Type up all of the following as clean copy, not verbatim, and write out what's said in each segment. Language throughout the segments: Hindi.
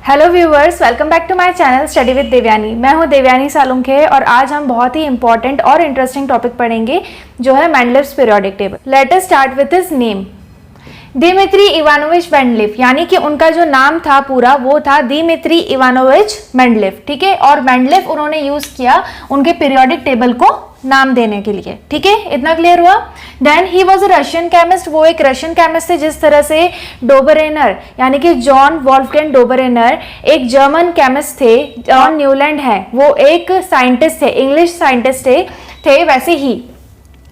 Hello viewers, welcome back to my channel study with Devyani. मैं हूं देवयानी सालुंखे और आज हम बहुत ही इंपॉर्टेंट और इंटरेस्टिंग टॉपिक पढ़ेंगे जो है Mendeleev's periodic table. Let us start with his name, Dmitri Ivanovich Mendeleev, यानी कि उनका जो नाम था पूरा वो था दिमित्री इवानोविच मेंडलीव। ठीक है, और मेंडलीव उन्होंने यूज किया उनके पीरियोडिक टेबल को नाम देने के लिए। ठीक है, इतना क्लियर हुआ। Then he was a Russian chemist, वो एक रशियन केमिस्ट थे। जिस तरह से डोबरेनर यानी कि जॉन वॉल्फगैंग डोबरेनर एक जर्मन केमिस्ट थे, जॉन न्यूलैंड है वो एक साइंटिस्ट थे, इंग्लिश साइंटिस्ट थे, वैसे ही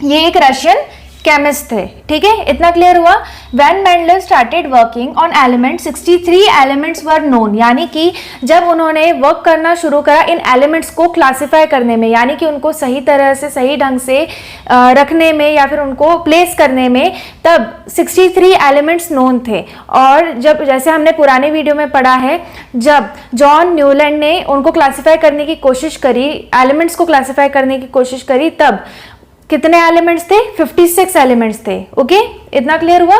ये एक रशियन केमिस्ट थे। ठीक है, इतना क्लियर हुआ। When Mendeleev started working on elements, 63 elements were known, यानी कि जब उन्होंने वर्क करना शुरू करा इन एलिमेंट्स को क्लासिफाई करने में, यानी कि उनको सही तरह से सही ढंग से रखने में या फिर उनको प्लेस करने में, तब 63 एलिमेंट्स नोन थे। और जब जैसे हमने पुराने वीडियो में पढ़ा है, जब जॉन न्यूलैंड ने उनको क्लासिफाई करने की कोशिश करी, एलिमेंट्स को क्लासिफाई करने की कोशिश करी, तब कितने एलिमेंट्स थे? 56 एलिमेंट्स थे। ओके, इतना क्लियर हुआ।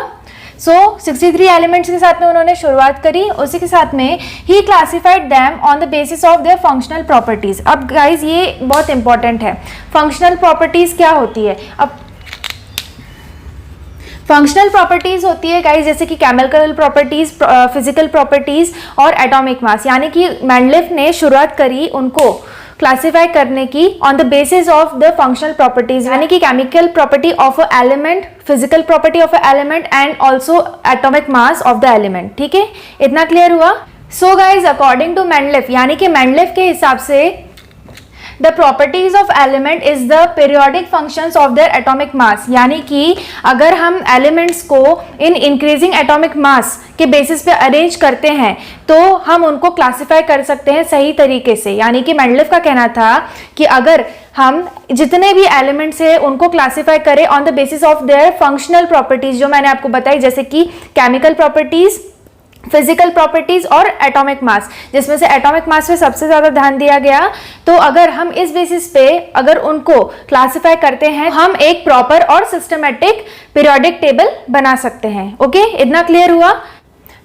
सो 63 एलिमेंट्स के साथ में उन्होंने शुरुआत करी। उसी के साथ में ही classified them on the basis of their functional properties. अब गाइज ये बहुत इंपॉर्टेंट है, फंक्शनल प्रॉपर्टीज क्या होती है। अब फंक्शनल प्रॉपर्टीज होती है गाइज जैसे कि केमिकल प्रॉपर्टीज, फिजिकल प्रॉपर्टीज और एटॉमिक मास, यानी कि मेंडलीव ने शुरुआत करी उनको क्लासिफाई करने की on the basis of the functional properties, यानी कि chemical property of a element, physical property of a element and also atomic mass of the element. ठीक है, इतना क्लियर हुआ। So guys according to Mendeleev, यानी कि मेंडलीव के हिसाब से The properties of element is the periodic functions of their atomic mass, यानी कि अगर हम elements को इन increasing atomic mass के बेसिस पे अरेंज करते हैं तो हम उनको क्लासिफाई कर सकते हैं सही तरीके से। यानी कि मेंडलीव का कहना था कि अगर हम जितने भी एलिमेंट्स हैं उनको क्लासिफाई करें on the basis of their functional properties, जो मैंने आपको बताई, जैसे कि केमिकल प्रॉपर्टीज, फिजिकल प्रॉपर्टीज और एटॉमिक मास, जिसमें से एटॉमिक मास पे सबसे ज्यादा ध्यान दिया गया। तो अगर हम इस बेसिस पे अगर उनको क्लासिफाई करते हैं, हम एक प्रॉपर और सिस्टमेटिक पीरियोडिक टेबल बना सकते हैं। ओके, इतना क्लियर हुआ।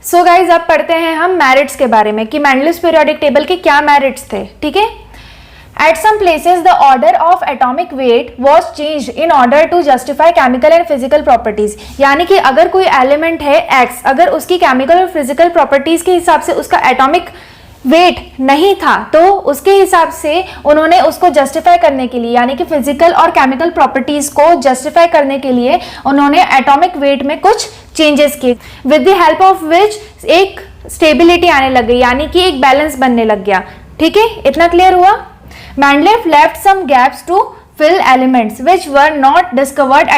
सो गाइज अब पढ़ते हैं हम मेरिट्स के बारे में कि मेंडलीव्स पीरियोडिक टेबल के क्या मेरिट्स थे। ठीक है, At some places, the order of atomic weight was changed in order to justify chemical and physical properties. यानी कि अगर कोई एलिमेंट है X, अगर उसकी केमिकल और फिजिकल प्रॉपर्टीज के हिसाब से उसका एटॉमिक वेट नहीं था, तो उसके हिसाब से उन्होंने उसको जस्टिफाई करने के लिए, यानी कि फिजिकल और केमिकल प्रॉपर्टीज को जस्टिफाई करने के लिए उन्होंने एटॉमिक वेट में कुछ चेंजेस किए, with the help of which एक स्टेबिलिटी आने लग गई, यानी कि एक बैलेंस बनने लग गया। ठीक है, इतना क्लियर हुआ। Mendeleev left some gaps to fill elements which were not discovered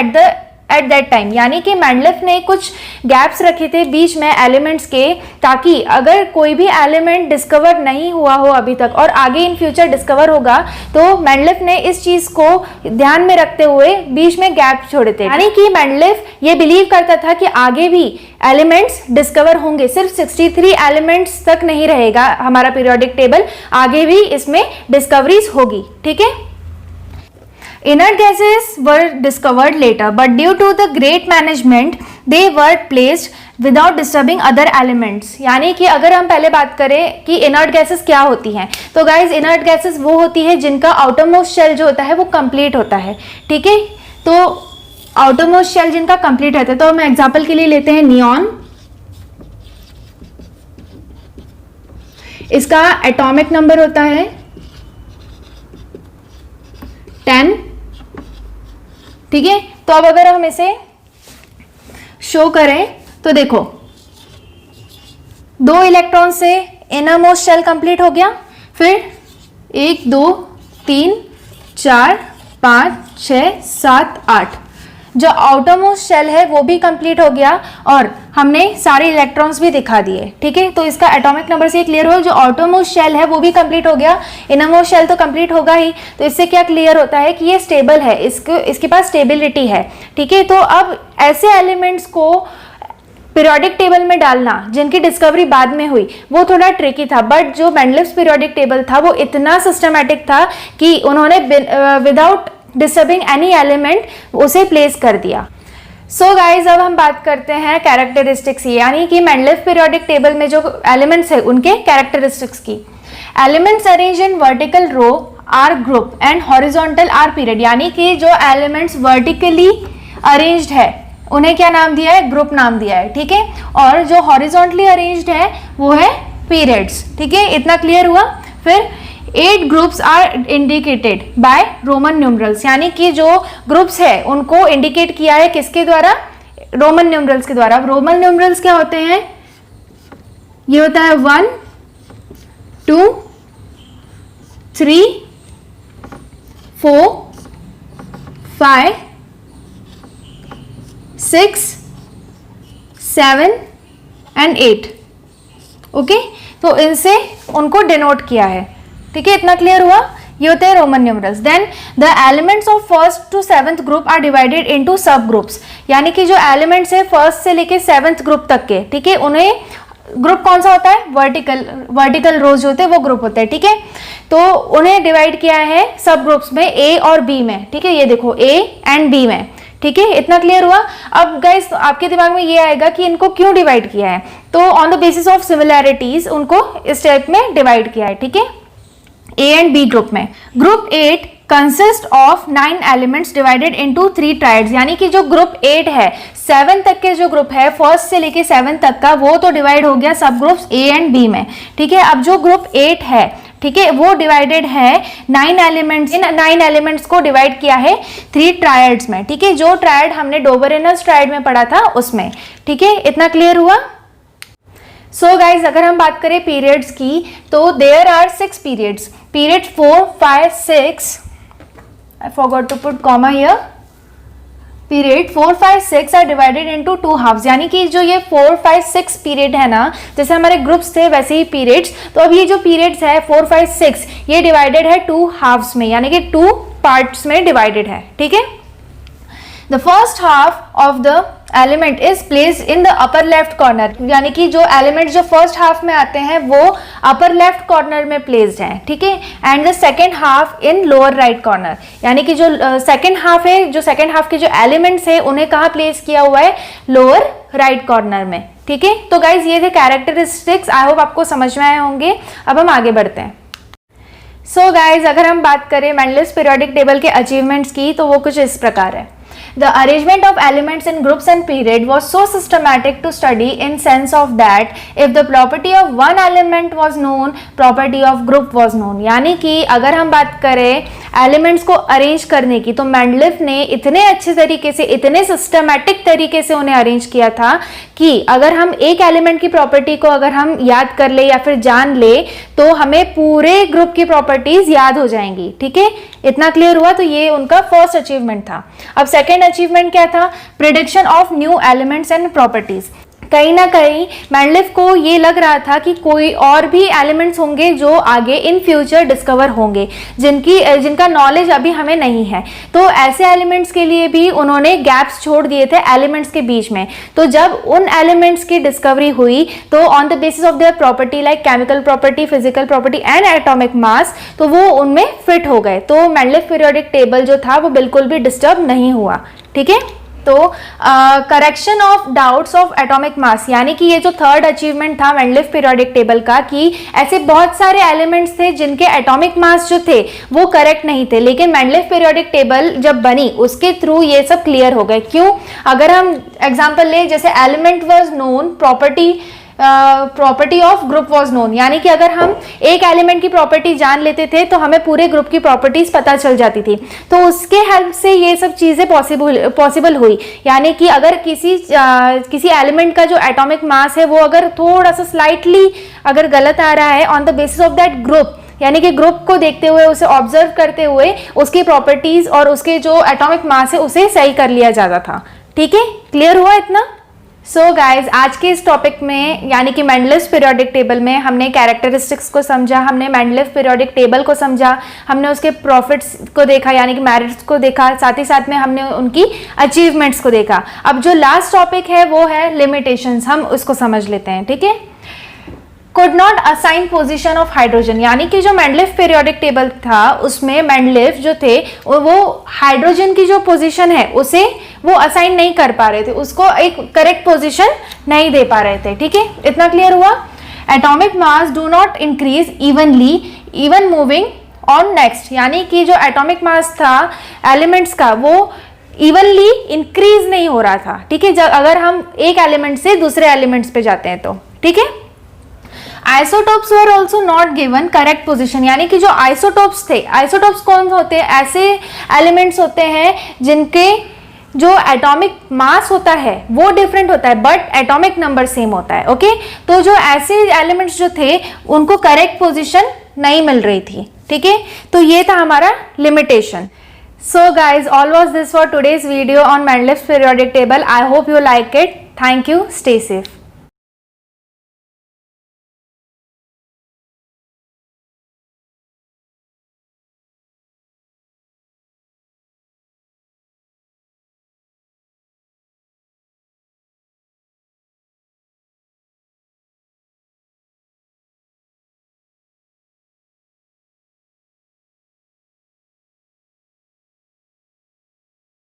at that time, यानी कि मेंडलीव ने कुछ गैप्स रखे थे बीच में एलिमेंट्स के, ताकि अगर कोई भी एलिमेंट डिस्कवर नहीं हुआ हो अभी तक और आगे इन फ्यूचर डिस्कवर होगा, तो मेंडलीव ने इस चीज को ध्यान में रखते हुए बीच में गैप छोड़े थे। यानी कि मेंडलीव ये बिलीव करता था कि आगे भी एलिमेंट्स डिस्कवर होंगे, सिर्फ 63 एलिमेंट्स तक नहीं रहेगा हमारा पीरियोडिक टेबल, आगे भी इसमें डिस्कवरीज होगी। ठीक है, inert gases were discovered later, but due to the great management they were placed without disturbing other elements। यानी कि अगर हम पहले बात करें कि इनर्ट गैसेस क्या होती हैं, तो गाइज इनर्ट गैसेस वो होती है जिनका आउटरमोस्ट शेल जो होता है वो कंप्लीट होता है। ठीक है, तो आउटरमोस्ट शेल जिनका कंप्लीट रहता है, तो हम एग्जांपल के लिए लेते हैं नियॉन। इसका एटॉमिक नंबर होता है 10। ठीक है, तो अब अगर हम इसे शो करें तो देखो 2 इलेक्ट्रॉन से इनर मोस्ट शेल कंप्लीट हो गया, फिर 1 2 3 4 5 6 7 8 जो आउटर मोस्ट शेल है वो भी कंप्लीट हो गया और हमने सारे इलेक्ट्रॉन्स भी दिखा दिए। ठीक है, तो इसका एटॉमिक नंबर से क्लियर हो, जो आउटर मोस्ट शेल है वो भी कंप्लीट हो गया, इनर मोस्ट शेल तो कंप्लीट होगा ही। तो इससे क्या क्लियर होता है कि ये स्टेबल है, इसके पास स्टेबिलिटी है। ठीक है, तो अब ऐसे एलिमेंट्स को पीरियोडिक टेबल में डालना जिनकी डिस्कवरी बाद में हुई वो थोड़ा ट्रिकी था, बट जो मेंडलीव्स पीरियोडिक टेबल था वो इतना सिस्टमैटिक था कि उन्होंने विदाउट डिस्टर्बिंग एनी एलिमेंट उसे प्लेस कर दिया। सो गाइज अब हम बात करते हैं कैरेक्टरिस्टिक्स यानी कि मेंडलीफ पीरियोडिक टेबल में जो एलिमेंट्स है उनके कैरेक्टरिस्टिक्स की। Elements arrange in vertical row or group and horizontal or period, यानी कि जो एलिमेंट्स वर्टिकली अरेंज्ड है उन्हें क्या नाम दिया है, ग्रुप नाम दिया है, ठीक है। और जो हॉरिजॉन्टली अरेंज्ड है वो है पीरियड्स, ठीक है। इतना क्लियर हुआ। फिर 8 groups are indicated by Roman numerals, यानी कि जो ग्रुप्स है उनको इंडिकेट किया है किसके द्वारा, रोमन न्यूमरल्स के द्वारा। रोमन न्यूमरल्स क्या होते हैं, ये होता है 1 2 3 4 5 6 7 एंड 8, ओके। तो इनसे उनको डिनोट किया है, ठीक है। इतना क्लियर हुआ। ये होते हैं Roman numerals. Then the elements of first to 7th group are divided into sub groups, यानी कि जो एलिमेंट्स है फर्स्ट से लेके 7th ग्रुप तक के, ठीक है, उन्हें ग्रुप कौन सा होता है, वर्टिकल रोज होते हैं वो ग्रुप होते हैं, ठीक है। तो उन्हें डिवाइड किया है सब ग्रुप्स में, ए और बी में, ठीक है। ये देखो ए एंड बी में, ठीक है। इतना क्लियर हुआ। अब गाइस आपके दिमाग में ये आएगा कि इनको क्यों डिवाइड किया है, तो on the basis of similarities उनको इस टाइप में डिवाइड किया है, ठीक है, ए एंड बी ग्रुप में। Group 8 consist of 9 elements divided into 3 triads, यानी कि जो ग्रुप 8 है 7 तक के जो ग्रुप है फर्स्ट से लेके 7 तक का, वो तो डिवाइड हो गया सब ग्रुप्स ए एंड बी में, ठीक है। अब जो ग्रुप 8 है, ठीक है, वो डिवाइडेड है 9 एलिमेंट्स। इन 9 एलिमेंट्स को डिवाइड किया है 3 ट्रायड्स में, ठीक है। जो ट्रायड हमने डोबरेनस ट्रायड में पढ़ा था उसमें, ठीक है। इतना क्लियर हुआ। सो गाइज अगर हम बात करें पीरियड्स की, तो there are 6 periods. Period 4 5 6, I forgot to put comma here. Period 4 5 6 are divided into 2 halves, यानी कि जो ये 4 5 6 पीरियड है ना, जैसे हमारे ग्रुप्स थे वैसे ही पीरियड्स, तो अब ये जो पीरियड्स है 4 5 6 ये डिवाइडेड है 2 हाफ्स में, यानी कि 2 पार्ट्स में डिवाइडेड है, ठीक है। The first half of the element is placed in the upper left corner, यानी कि जो एलिमेंट जो फर्स्ट हाफ में आते हैं वो अपर लेफ्ट कॉर्नर में प्लेस्ड हैं, ठीक है। And the second half in lower right corner, यानी कि जो सेकेंड हाफ है, जो सेकेंड हाफ के जो एलिमेंट्स है उन्हें कहाँ प्लेस किया हुआ है, लोअर राइट कॉर्नर में, ठीक है। तो गाइज ये थे कैरेक्टरिस्टिक्स, आई होप आपको समझ में आए होंगे। अब हम आगे बढ़ते हैं। सो गाइज अगर हम बात करें मेंडलीफ पीरियोडिक टेबल के अचीवमेंट्स की, तो वो कुछ इस प्रकार है। The arrangement of elements in groups and period was so systematic to study in sense of that if the property of one element was known, property of group was known। यानी कि अगर हम बात करें एलिमेंट्स को अरेंज करने की, तो मेंडलीफ ने इतने अच्छे तरीके से, इतने सिस्टमैटिक तरीके से उन्हें अरेंज किया था कि अगर हम एक एलिमेंट की प्रॉपर्टी को अगर हम याद कर ले या फिर जान ले, तो हमें पूरे ग्रुप की प्रॉपर्टीज याद हो जाएंगी, ठीक है। इतना क्लियर हुआ। तो ये उनका फर्स्ट अचीवमेंट था। अब सेकेंड अचीवमेंट क्या था, prediction of new elements and properties. कहीं ना कहीं मेंडलीफ को ये लग रहा था कि कोई और भी एलिमेंट्स होंगे जो आगे इन फ्यूचर डिस्कवर होंगे, जिनका नॉलेज अभी हमें नहीं है। तो ऐसे एलिमेंट्स के लिए भी उन्होंने गैप्स छोड़ दिए थे एलिमेंट्स के बीच में। तो जब उन एलिमेंट्स की डिस्कवरी हुई, तो on the basis of their property like chemical property, physical property and atomic mass, तो वो उनमें फिट हो गए। तो मेंडलीफ पीरियोडिक टेबल जो था वो बिल्कुल भी डिस्टर्ब नहीं हुआ, ठीक है। तो correction of doubts of atomic mass, यानी कि ये जो थर्ड अचीवमेंट था मेंडलीफ पीरियोडिक टेबल का, कि ऐसे बहुत सारे एलिमेंट्स थे जिनके एटॉमिक मास जो थे वो करेक्ट नहीं थे, लेकिन मेंडलीफ पीरियोडिक टेबल जब बनी उसके थ्रू ये सब क्लियर हो गए। क्यों? अगर हम एग्जांपल लें, जैसे element was known, property of group was known, यानी कि अगर हम एक एलिमेंट की प्रॉपर्टी जान लेते थे तो हमें पूरे ग्रुप की प्रॉपर्टीज पता चल जाती थी। तो उसके हेल्प से ये सब चीजें पॉसिबल हुई। यानी कि अगर किसी एलिमेंट का जो एटॉमिक मास है वो अगर थोड़ा सा स्लाइटली अगर गलत आ रहा है, on the basis of that group, यानी कि ग्रुप को देखते हुए, उसे ऑब्जर्व करते हुए उसकी प्रॉपर्टीज और उसके जो एटॉमिक मास है उसे सही कर लिया जाता था, ठीक है। क्लियर हुआ इतना? सो गाइज आज के इस टॉपिक में, यानी कि मेंडलीफ पीरियोडिक टेबल में, हमने कैरेक्टरिस्टिक्स को समझा, हमने मेंडलीफ पीरियोडिक टेबल को समझा, हमने उसके प्रॉफिट्स को देखा यानी कि मेरिट्स को देखा, साथ ही साथ में हमने उनकी अचीवमेंट्स को देखा। अब जो लास्ट टॉपिक है वो है लिमिटेशंस, हम उसको समझ लेते हैं, ठीक है। could not assign position of hydrogen, यानी कि जो मेंडलीफ पीरियोडिक टेबल था उसमें मेंडलीफ जो थे वो हाइड्रोजन की जो पोजीशन है उसे वो असाइन नहीं कर पा रहे थे, उसको एक करेक्ट पोजीशन नहीं दे पा रहे थे। ठीक है, इतना क्लियर हुआ। Atomic mass do not increase evenly even moving on next, यानी कि जो एटॉमिक मास था एलिमेंट्स का वो इवनली इंक्रीज नहीं हो रहा था। ठीक है, अगर हम एक एलिमेंट से दूसरे एलिमेंट्स पे जाते हैं तो। ठीक है, isotopes were also not given correct position, यानी कि जो आइसोटोप्स थे, आइसोटोप्स कौन होते हैं, ऐसे एलिमेंट्स होते हैं जिनके जो एटॉमिक मास होता है वो डिफरेंट होता है बट एटॉमिक नंबर सेम होता है। ओके, तो जो ऐसे एलिमेंट्स जो थे उनको करेक्ट पोजीशन नहीं मिल रही थी। ठीक है, तो ये था हमारा limitation. So guys, all was this for today's video on Mendeleev periodic table. I hope you like it. Thank you, stay safe.